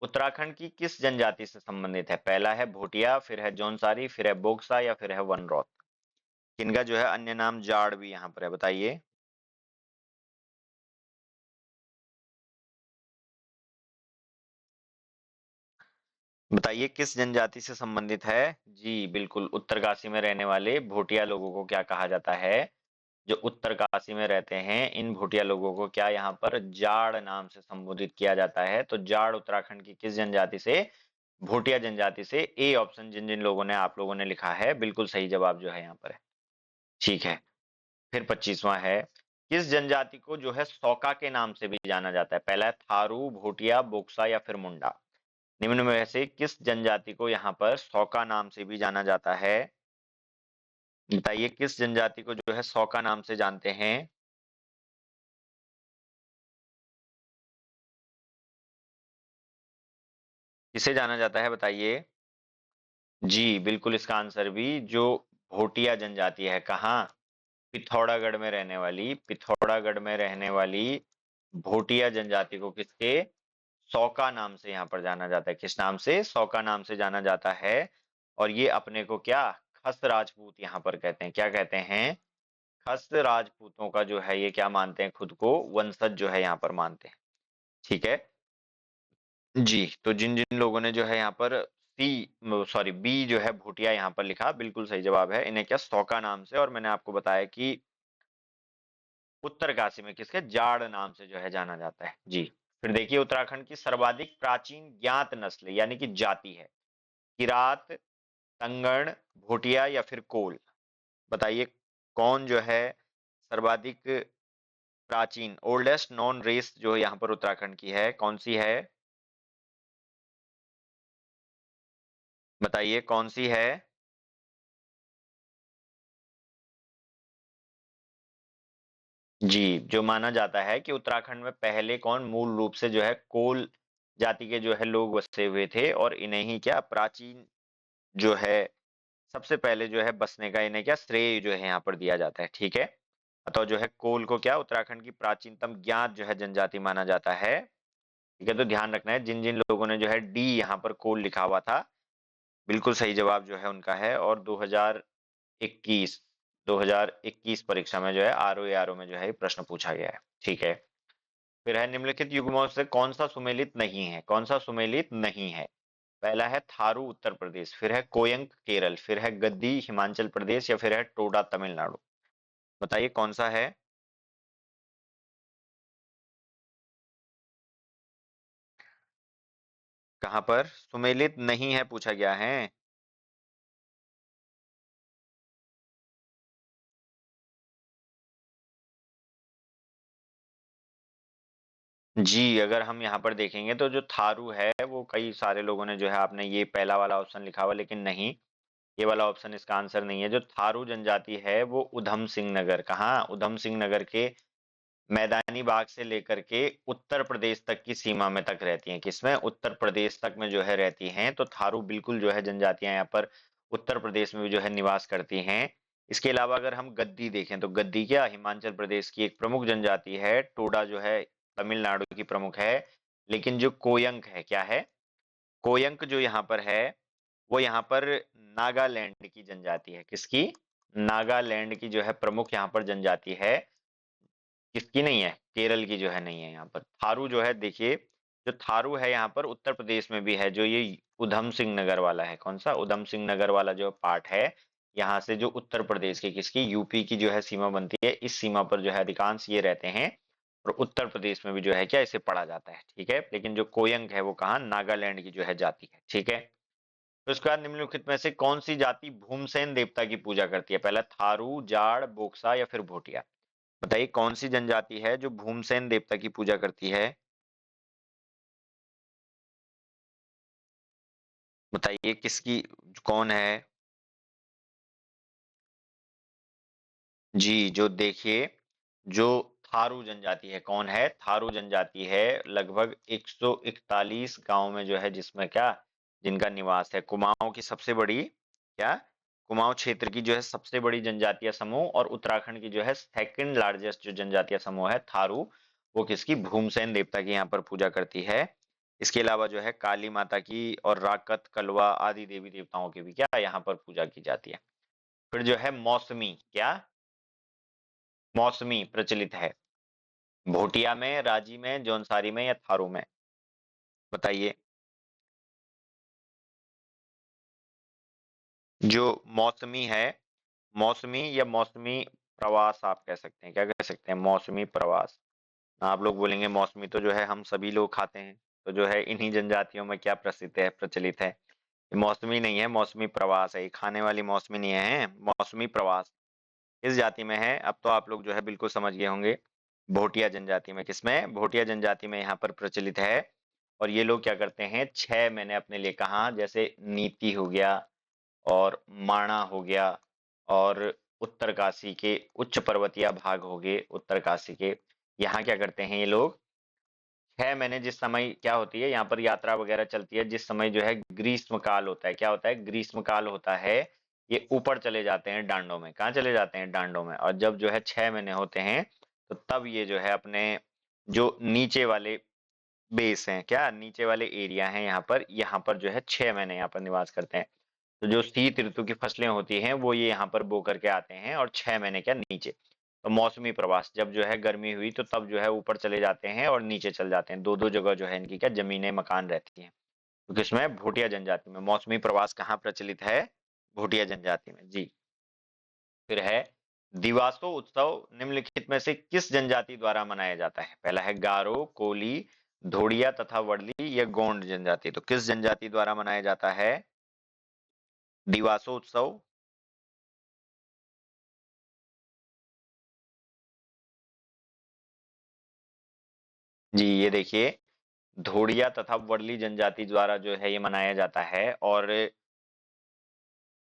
S1: उत्तराखंड की किस जनजाति से संबंधित है। पहला है भोटिया, फिर है जौनसारी, फिर है बोक्सा या फिर है वनरौत। किनका जो है अन्य नाम जाड़ भी यहाँ पर है, बताइए। बताइए किस जनजाति से संबंधित है। जी बिल्कुल, उत्तरकाशी में रहने वाले भोटिया लोगों को क्या कहा जाता है, जो उत्तरकाशी में रहते हैं इन भोटिया लोगों को क्या यहाँ पर जाड़ नाम से संबोधित किया जाता है। तो जाड़ उत्तराखंड की किस जनजाति से, भोटिया जनजाति से। ए ऑप्शन जिन जिन लोगों ने आप लोगों ने लिखा है बिल्कुल सही जवाब जो है यहाँ पर है। ठीक है, फिर 25वां है किस जनजाति को जो है सौका के नाम से भी जाना जाता है। पहला है थारू, भोटिया, बोक्सा या फिर मुंडा। निम्न में से किस जनजाति को यहाँ पर सौका नाम से भी जाना जाता है। बताइए किस जनजाति को जो है सौका नाम से जानते हैं। किसे जाना जाता है बताइए। जी बिल्कुल, इसका आंसर भी जो भोटिया जनजाति है, कहाँ, पिथौरागढ़ में रहने वाली, पिथौरागढ़ में रहने वाली भोटिया जनजाति को किसके, सौका नाम से यहाँ पर जाना जाता है। किस नाम से, सौका नाम से जाना जाता है। और ये अपने को क्या, खस राजपूत यहाँ पर कहते हैं। क्या कहते हैं, खस राजपूतों का जो है ये क्या मानते हैं, खुद को वंशज जो है यहाँ पर मानते हैं। ठीक है जी, तो जिन जिन लोगों ने जो है यहाँ पर बी जो है भूटिया यहाँ पर लिखा, बिल्कुल सही जवाब है। इन्हें क्या सौका नाम से, और मैंने आपको बताया कि उत्तरकाशी में किसके, जाड़ नाम से जो है जाना जाता है। जी, फिर देखिए उत्तराखंड की सर्वाधिक प्राचीन ज्ञात नस्ल यानी कि जाति है, किरात, तंगड़, भोटिया या फिर कोल। बताइए कौन जो है सर्वाधिक प्राचीन, ओल्डेस्ट नॉन रेस जो यहाँ पर उत्तराखंड की है, कौन सी है। बताइए कौन सी है। जी, जो माना जाता है कि उत्तराखंड में पहले कौन मूल रूप से जो है कोल जाति के जो है लोग बसे हुए थे, और इन्हें ही क्या प्राचीन जो है सबसे पहले जो है बसने का इन्हें क्या श्रेय जो है यहाँ पर दिया जाता है। ठीक है, अतः जो है कोल को क्या उत्तराखंड की प्राचीनतम ज्ञात जो है जनजाति माना जाता है। ठीक है, तो ध्यान रखना है जिन जिन लोगों ने जो है डी यहाँ पर कोल लिखा हुआ था, बिल्कुल सही जवाब जो है उनका है। और 2021 2021 परीक्षा में जो है आरओ में जो है प्रश्न पूछा गया है। ठीक है, फिर है निम्नलिखित युग्मों से कौन सा सुमेलित नहीं है, कौन सा सुमेलित नहीं है। पहला है थारू उत्तर प्रदेश, फिर है कोयंक केरल, फिर है गद्दी हिमाचल प्रदेश, या फिर है टोडा तमिलनाडु। बताइए कौन सा है। कहां पर सुमेलित नहीं है पूछा गया है। जी, अगर हम यहाँ पर देखेंगे तो जो थारू है वो कई सारे लोगों ने जो है आपने ये पहला वाला ऑप्शन लिखा हुआ, लेकिन नहीं, ये वाला ऑप्शन इसका आंसर नहीं है। जो थारू जनजाति है वो उधम सिंह नगर, कहाँ, उधम सिंह नगर के मैदानी भाग से लेकर के उत्तर प्रदेश तक की सीमा में तक रहती हैं। किसमें, उत्तर प्रदेश तक में जो है रहती हैं। तो थारू बिल्कुल जो है जनजातियां यहाँ पर उत्तर प्रदेश में भी जो है निवास करती हैं। इसके अलावा अगर हम गद्दी देखें तो गद्दी क्या हिमाचल प्रदेश की एक प्रमुख जनजाति है, टोडा जो है तमिलनाडु की प्रमुख है। लेकिन जो कोयंक है, क्या है, कोयंक जो यहाँ पर है वो यहाँ पर नागालैंड की जनजाति है। किसकी, नागालैंड की जो है प्रमुख यहाँ पर जनजाति है। किसकी नहीं है, केरल की जो है नहीं है। यहाँ पर थारू जो है, देखिए जो थारू है यहाँ पर उत्तर प्रदेश में भी है। जो ये उधम सिंह नगर वाला है, कौन सा, उधम सिंह नगर वाला जो पार्ट है, यहाँ से जो उत्तर प्रदेश की, किसकी, यूपी की जो है सीमा बनती है, इस सीमा पर जो है अधिकांश ये रहते हैं। और उत्तर प्रदेश में भी जो है क्या इसे पढ़ा जाता है, ठीक है। लेकिन जो कोयंक है वो कहाँ, नागालैंड की जो है जाति है, ठीक है। तो इसके बाद निम्नलिखित में से कौन सी जाति भूमसेन देवता की पूजा करती है। पहला थारू, जाड़, बोक्सा, या फिर भोटिया। बताइए कौन सी जनजाति है जो भूमसेन देवता की पूजा करती है। बताइए किसकी, कौन है। जी, जो देखिए जो थारू जनजाति है, कौन है, थारू जनजाति है। लगभग 141 गांव में जो है जिसमें क्या, जिनका निवास है। कुमाऊं की सबसे बड़ी क्या, कुमाऊं क्षेत्र की जो है सबसे बड़ी जनजातीय समूह, और उत्तराखंड की जो है सेकंड लार्जेस्ट जो जनजातीय समूह है थारू, वो किसकी, भूमसेन देवता की यहाँ पर पूजा करती है। इसके अलावा जो है काली माता की और राकत, कलवा आदि देवी देवताओं की भी क्या यहाँ पर पूजा की जाती है। फिर जो है मौसमी, क्या, मौसमी प्रचलित है। भोटिया में, राजी में, जौनसारी में, या थारू में। बताइए। जो मौसमी है, मौसमी या मौसमी प्रवास आप कह सकते हैं, क्या कह सकते हैं, मौसमी प्रवास। आप लोग बोलेंगे मौसमी तो जो है हम सभी लोग खाते हैं, तो जो है इन्हीं जनजातियों में क्या प्रसिद्ध है, प्रचलित है। ये मौसमी नहीं है, मौसमी प्रवास है। ये खाने वाली मौसमी नहीं है, मौसमी प्रवास। किस जाति में है, अब तो आप लोग जो है बिल्कुल समझ गए होंगे। भोटिया जनजाति में, किसमें, भोटिया जनजाति में यहाँ पर प्रचलित है। और ये लोग क्या करते हैं, 6 महीने अपने लिए, कहा, जैसे नीति हो गया और माणा हो गया, और उत्तरकाशी के उच्च पर्वतीय भाग हो गए उत्तरकाशी के, यहाँ क्या करते हैं ये लोग, 6 महीने जिस समय क्या होती है यहाँ पर यात्रा वगैरह चलती है, जिस समय जो है ग्रीष्म काल होता है, क्या होता है, ग्रीष्म काल होता है। ये ऊपर चले जाते हैं डांडों में, कहाँ चले जाते हैं, डांडों में। और जब जो है 6 महीने होते हैं तो तब ये जो है अपने जो नीचे वाले बेस हैं, क्या, नीचे वाले एरिया हैं, यहाँ पर जो है 6 महीने यहाँ पर निवास करते हैं। तो जो शीत ऋतु की फसलें होती हैं वो ये यहाँ पर बो करके आते हैं, और 6 महीने क्या नीचे। तो मौसमी प्रवास, जब जो है गर्मी हुई तो तब जो है ऊपर चले जाते हैं और नीचे चल जाते हैं। दो दो जगह जो है इनकी क्या जमीनें, मकान रहती हैं। तो किसमें, भोटिया जनजाति में। मौसमी प्रवास कहाँ प्रचलित है, भोटिया जनजाति में, जी। फिर है दिवासो उत्सव निम्नलिखित में से किस जनजाति द्वारा मनाया जाता है। पहला है गारो, कोली, धोड़िया तथा वडली, या गोंड जनजाति। तो किस जनजाति द्वारा मनाया जाता है दिवासो उत्सव। जी, ये देखिए धोड़िया तथा वडली जनजाति द्वारा जो है ये मनाया जाता है। और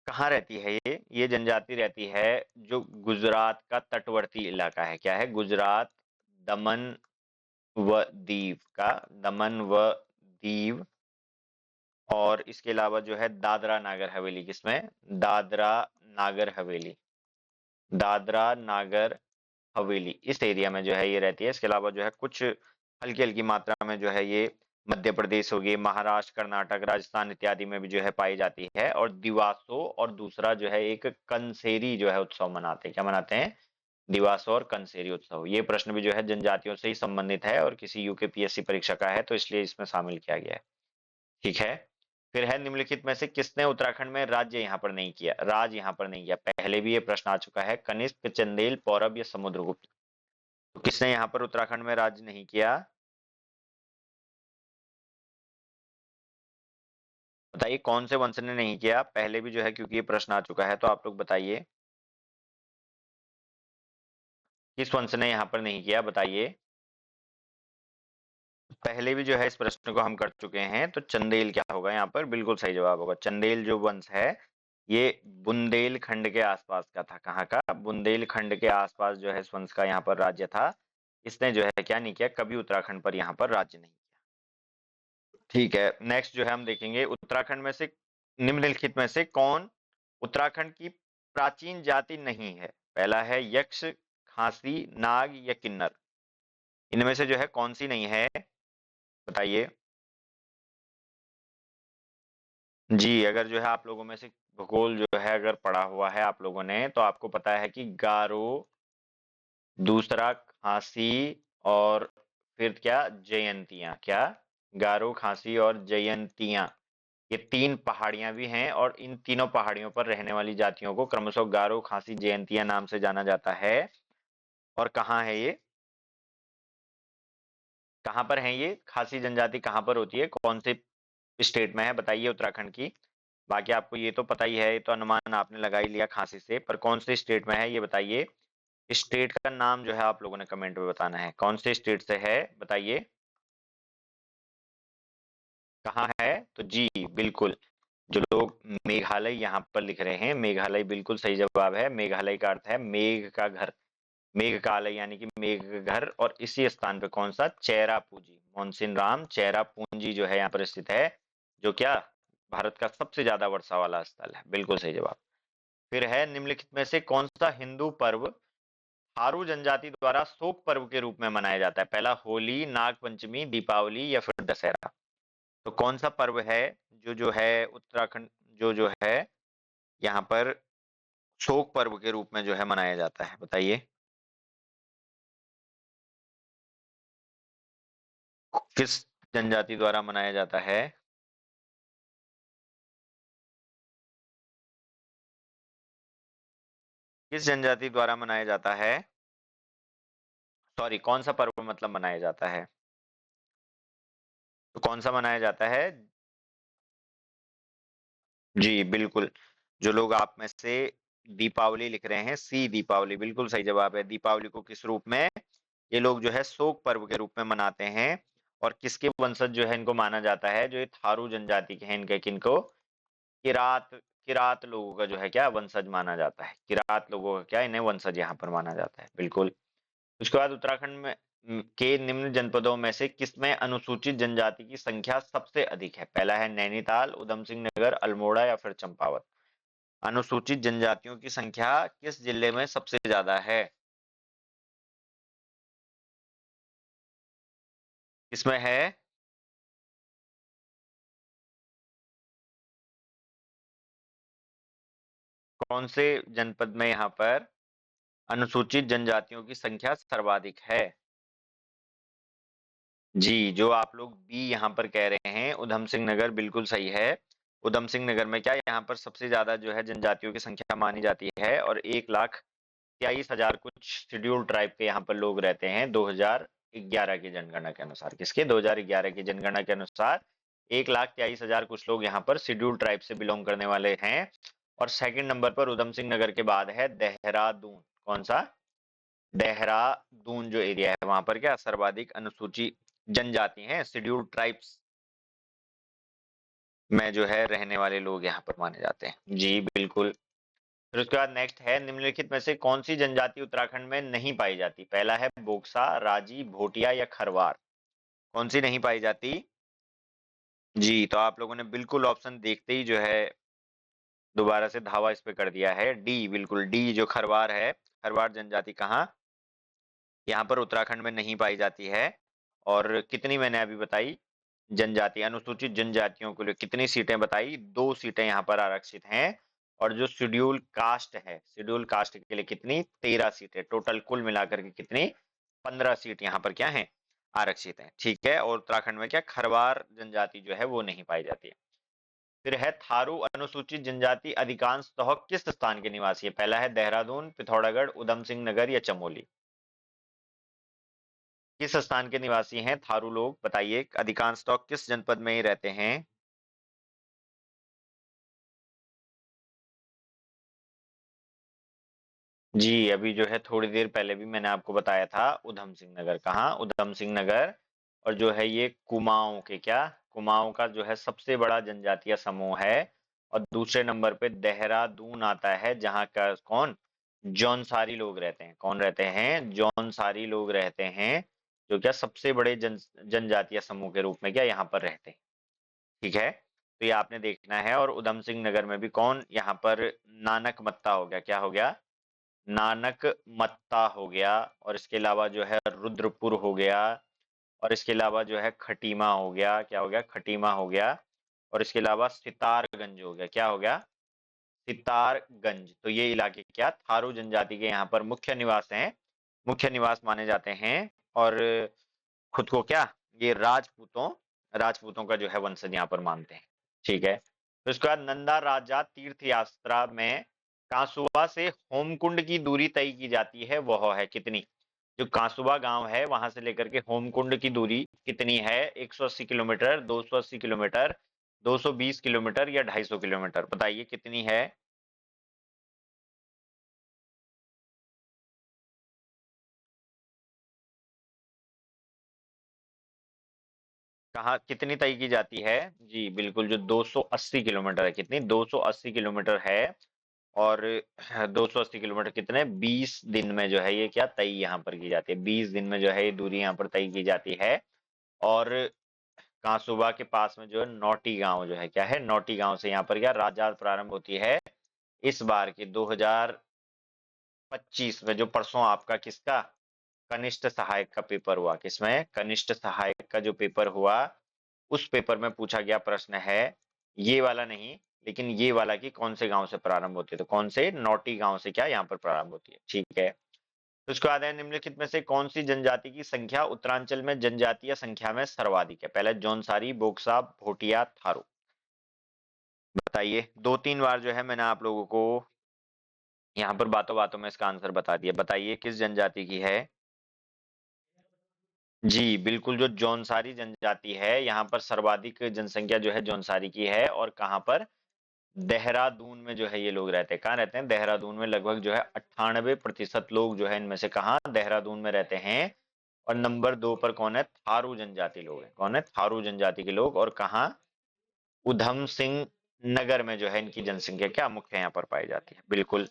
S1: कहाँ रहती है ये जनजाति रहती है जो गुजरात का तटवर्ती इलाका है, क्या है, गुजरात, दमन व दीव का, दमन व दीव, और इसके अलावा जो है दादरा नागर हवेली, किसमें, दादरा नागर हवेली, दादरा नागर हवेली, इस एरिया में जो है ये रहती है। इसके अलावा जो है कुछ हल्की हल्की मात्रा में जो है ये मध्य प्रदेश हो गई, महाराष्ट्र, कर्नाटक, राजस्थान इत्यादि में भी जो है पाई जाती है। और दिवासो और दूसरा जो है एक कंसेरी जो है उत्सव मनाते हैं, क्या मनाते हैं, दिवास और कंसेरी उत्सव। ये प्रश्न भी जो है जनजातियों से ही संबंधित है और किसी यूके पीएससी परीक्षा का है, तो इसलिए इसमें शामिल किया गया है। ठीक है। फिर है निम्नलिखित में से किसने उत्तराखंड में राज्य यहाँ पर नहीं किया, राज यहाँ पर नहीं किया। पहले भी ये प्रश्न आ चुका है, कनिष्क, चंदेल, पौरव या समुद्रगुप्त। तो किसने यहाँ पर उत्तराखंड में राज्य नहीं किया, बताइए कौन से वंश ने नहीं किया। पहले भी जो है, क्योंकि ये प्रश्न आ चुका है, तो आप लोग बताइए किस वंश ने यहाँ पर नहीं किया, बताइए। पहले भी जो है इस प्रश्न को हम कर चुके हैं, तो चंदेल क्या होगा यहाँ पर, बिल्कुल सही जवाब होगा। चंदेल जो वंश है ये बुंदेलखंड के आसपास का था। कहाँ का, बुंदेलखंड के आसपास जो है इस वंश का यहाँ पर राज्य था। इसने जो है क्या नहीं किया, कभी उत्तराखंड पर यहाँ पर राज्य नहीं किया। ठीक है, नेक्स्ट जो है हम देखेंगे उत्तराखंड में से निम्नलिखित में से कौन उत्तराखंड की प्राचीन जाति नहीं है। पहला है यक्ष, खासी, नाग या किन्नर। इनमें से जो है कौन सी नहीं है, बताइए। जी, अगर जो है आप लोगों में से भूगोल जो है अगर पढ़ा हुआ है आप लोगों ने, तो आपको पता है कि गारो, दूसरा खासी, और फिर क्या, जयंतियां। क्या, गारो, खासी और जयंतियां, ये तीन पहाड़ियां भी हैं और इन तीनों पहाड़ियों पर रहने वाली जातियों को क्रमशः गारो, खासी, जयंतिया नाम से जाना जाता है। और कहाँ है ये, कहाँ पर है ये खासी जनजाति, कहाँ पर होती है, कौन से स्टेट में है, बताइए उत्तराखंड की। बाकी आपको ये तो पता ही है, ये तो अनुमान आपने लगा ही लिया खांसी से, पर कौन से स्टेट में है ये बताइए। स्टेट का नाम जो है आप लोगों ने कमेंट में बताना है, कौन से स्टेट से है, बताइए कहाँ है। तो जी बिल्कुल, जो लोग मेघालय यहाँ पर लिख रहे हैं, मेघालय बिल्कुल सही जवाब है। मेघालय का अर्थ है मेघ का घर, मेघ कालय यानी कि मेघ का घर। और इसी स्थान पे कौन सा, चेरापूंजी, मोहसिन राम चेरापूंजी जो है यहाँ पर स्थित है, जो क्या भारत का सबसे ज्यादा वर्षा वाला स्थल है। बिल्कुल सही जवाब। फिर है निम्नलिखित में से कौन सा हिंदू पर्व थारू जनजाति द्वारा शोक पर्व के रूप में मनाया जाता है। पहला होली, नाग पंचमी, दीपावली या फिर दशहरा। तो कौन सा पर्व है जो है उत्तराखंड, जो है यहाँ पर शोक पर्व के रूप में जो है मनाया जाता है, बताइए। किस जनजाति द्वारा मनाया जाता है, किस जनजाति द्वारा मनाया जाता है, सॉरी कौन सा पर्व मतलब मनाया जाता है, तो कौन सा मनाया जाता है। जी बिल्कुल, जो लोग आप में से दीपावली लिख रहे हैं, सी दीपावली बिल्कुल सही जवाब है। दीपावली को किस रूप में, ये लोग जो है शोक पर्व के रूप में मनाते हैं। और किसके वंशज जो है इनको माना जाता है, जो ये थारू जनजाति के हैं, इनके किनको, किरात, किरात लोगों का जो है क्या वंशज माना जाता है। किरात लोगों का क्या, इन्हें वंशज यहाँ पर माना जाता है, बिल्कुल। उसके बाद उत्तराखंड में के निम्न जनपदों में से किसमें अनुसूचित जनजाति की संख्या सबसे अधिक है। पहला है नैनीताल, उधम सिंह नगर, अल्मोड़ा या फिर चंपावत। अनुसूचित जनजातियों की संख्या किस जिले में सबसे ज्यादा है, किसमें है, कौन से जनपद में यहाँ पर अनुसूचित जनजातियों की संख्या सर्वाधिक है। जी, जो आप लोग बी यहाँ पर कह रहे हैं उधम सिंह नगर, बिल्कुल सही है। उधम सिंह नगर में क्या, यहाँ पर सबसे ज्यादा जो है जनजातियों की संख्या मानी जाती है, और 1,23,000 कुछ शेड्यूल ट्राइब के यहाँ पर लोग रहते हैं 2011 की जनगणना के अनुसार। किसके, 2011 की जनगणना के अनुसार 1,23,000 कुछ लोग यहाँ पर शेड्यूल ट्राइब से बिलोंग करने वाले हैं। और सेकंड नंबर पर उधम सिंह नगर के बाद है देहरादून। कौन सा, देहरादून जो एरिया है वहां पर क्या सर्वाधिक अनुसूची जनजाति हैं, शेड्यूल्ड ट्राइब्स में जो है रहने वाले लोग यहाँ पर माने जाते हैं। जी बिल्कुल। फिर उसके बाद नेक्स्ट है निम्नलिखित में से कौन सी जनजाति उत्तराखंड में नहीं पाई जाती। पहला है बोक्सा, राजी, भोटिया या खरवार। कौन सी नहीं पाई जाती। जी, तो आप लोगों ने बिल्कुल ऑप्शन देखते ही जो है दोबारा से धावा इस पे कर दिया है, डी, बिल्कुल डी जो खरवार है। खरवार जनजाति कहाँ, यहाँ पर उत्तराखंड में नहीं पाई जाती है। और कितनी मैंने अभी बताई, जनजाति अनुसूचित जनजातियों के लिए कितनी सीटें बताई, 2 सीटें यहाँ पर आरक्षित हैं। और जो शेड्यूल कास्ट के लिए कितनी 13 सीटें, टोटल कुल मिलाकर के कितनी 15 सीट यहाँ पर क्या है आरक्षित है। ठीक है, और उत्तराखंड में क्या खरवार जनजाति जो है वो नहीं पाई जाती है। फिर है थारू अनुसूचित जनजाति अधिकांशतः किस स्थान के निवासी है? पहला है देहरादून, पिथौरागढ़, उधम सिंह नगर या चमोली। किस स्थान के निवासी हैं थारू लोग, बताइए। अधिकांशतः किस जनपद में ही रहते हैं? जी, अभी जो है थोड़ी देर पहले भी मैंने आपको बताया था उधम सिंह नगर। कहाँ? उधम सिंह नगर। और जो है ये कुमाऊं के क्या, कुमाऊं का जो है सबसे बड़ा जनजातीय समूह है। और दूसरे नंबर पे देहरादून आता है, जहाँ का कौन, जौनसारी लोग रहते हैं। कौन रहते हैं? जौनसारी लोग रहते हैं, जो क्या सबसे बड़े जनजातीय समूह के रूप में क्या यहाँ पर रहते हैं। ठीक है, तो ये आपने देखना है। और उधम सिंह नगर में भी कौन यहाँ पर, नानक मत्ता हो गया। क्या हो गया? नानक मत्ता हो गया। और इसके अलावा जो है रुद्रपुर हो गया। और इसके अलावा जो है खटीमा हो गया। क्या हो गया? खटीमा हो गया। और इसके अलावा सितारगंज हो गया। क्या हो गया? सितारगंज। तो ये इलाके क्या थारू जनजाति के यहाँ पर मुख्य निवास हैं, मुख्य निवास माने जाते हैं। और खुद को क्या, ये राजपूतों का जो है वंशज यहाँ पर मानते हैं। ठीक है, तो इसके बाद नंदा राजा तीर्थ यात्रा में कांसुआ से होमकुंड की दूरी तय की जाती है, वह है कितनी? जो कांसुआ गांव है वहां से लेकर के होमकुंड की दूरी कितनी है? 180 किलोमीटर, 280 किलोमीटर, 220 किलोमीटर या 250 किलोमीटर, बताइए कितनी है? कहाँ कितनी तय की जाती है? जी बिल्कुल, जो 280 किलोमीटर है। कितनी? 280 किलोमीटर है। और 280 किलोमीटर कितने 20 दिन में जो है ये क्या तय यहाँ पर की जाती है, 20 दिन में जो है ये दूरी यहाँ पर तय की जाती है। और कांसुबा के पास में जो है नौटी गांव जो है, क्या है? नौटी गांव से यहाँ पर क्या राजधानी प्रारंभ होती है। इस बार के 2025 में, जो परसों आपका किसका कनिष्ठ सहायक का पेपर हुआ, किसमें कनिष्ठ सहायक का जो पेपर हुआ, उस पेपर में पूछा गया प्रश्न है, ये वाला नहीं, लेकिन ये वाला कि कौन से गांव से प्रारंभ होती है, तो कौन से नौटी गांव से क्या यहाँ पर प्रारंभ होती है। ठीक है, तो इसको याद है, निम्नलिखित में से कौन सी जनजाति की संख्या उत्तरांचल में जनजातीय संख्या में सर्वाधिक है? पहले जौनसारी, बोक्सा, भोटिया, थारू, बताइए। 2-3 बार जो है मैंने आप लोगों को यहाँ पर बातों बातों में इसका आंसर बता दिया। बताइए किस जनजाति की है? जी बिल्कुल, जो जौनसारी जनजाति है यहाँ पर सर्वाधिक जनसंख्या जो है जौनसारी की है। और कहाँ पर? देहरादून में जो है ये लोग रहते हैं। कहाँ रहते हैं? देहरादून में। लगभग जो है 98% लोग जो है इनमें से कहाँ देहरादून में रहते हैं। और नंबर 2 पर कौन है? थारू जनजाति लोग हैं। कौन है? थारू जनजाति के लोग। और कहाँ? उधम सिंह नगर में जो है इनकी जनसंख्या क्या मुख्य यहाँ पर पाई जाती है। बिल्कुल।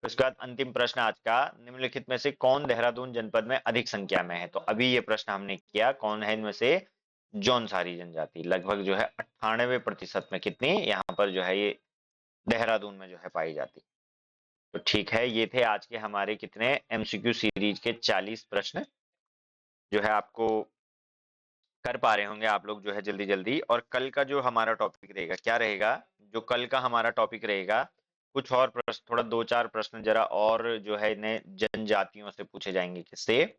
S1: उसके बाद अंतिम प्रश्न आज का, निम्नलिखित में से कौन देहरादून जनपद में अधिक संख्या में है? तो अभी ये प्रश्न हमने किया, कौन है इनमें से जौनसारी जनजाति, लगभग जो है 98% में कितनी यहाँ पर जो है ये देहरादून में जो है पाई जाती। तो ठीक है, ये थे आज के हमारे कितने एमसीक्यू सीरीज के 40 प्रश्न, जो है आपको कर पा रहे होंगे आप लोग जो है जल्दी जल्दी। और कल का जो हमारा टॉपिक रहेगा, क्या रहेगा? जो कल का हमारा टॉपिक रहेगा, कुछ और प्रश्न, थोड़ा 2-4 प्रश्न जरा और जो है इन्हें जनजातियों से पूछे जाएंगे। किससे?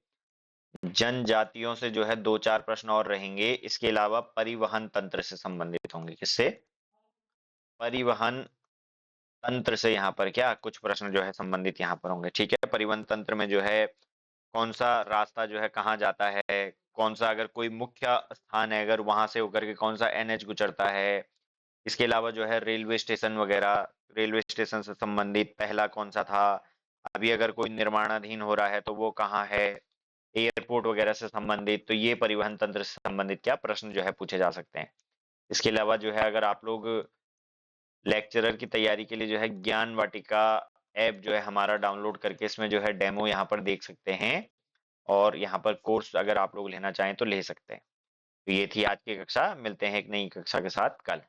S1: जनजातियों से जो है 2-4 प्रश्न और रहेंगे। इसके अलावा परिवहन तंत्र से संबंधित होंगे। किससे? परिवहन तंत्र से यहाँ पर क्या कुछ प्रश्न जो है संबंधित यहाँ पर होंगे। ठीक है, परिवहन तंत्र में जो है कौन सा रास्ता जो है कहाँ जाता है, कौन सा अगर कोई मुख्य स्थान है अगर वहां से होकर के कौन सा एनएच गुजरता है। इसके अलावा जो है रेलवे स्टेशन वगैरह, रेलवे स्टेशन से संबंधित पहला कौन सा था, अभी अगर कोई निर्माणाधीन हो रहा है तो वो कहाँ है, एयरपोर्ट वगैरह से संबंधित। तो ये परिवहन तंत्र से संबंधित क्या प्रश्न जो है पूछे जा सकते हैं। इसके अलावा जो है अगर आप लोग लेक्चरर की तैयारी के लिए जो है ज्ञान वाटिका ऐप जो है हमारा डाउनलोड करके इसमें जो है डेमो यहाँ पर देख सकते हैं। और यहाँ पर कोर्स अगर आप लोग लेना चाहें तो ले सकते हैं। तो ये थी आज की कक्षा, मिलते हैं एक नई कक्षा के साथ कल।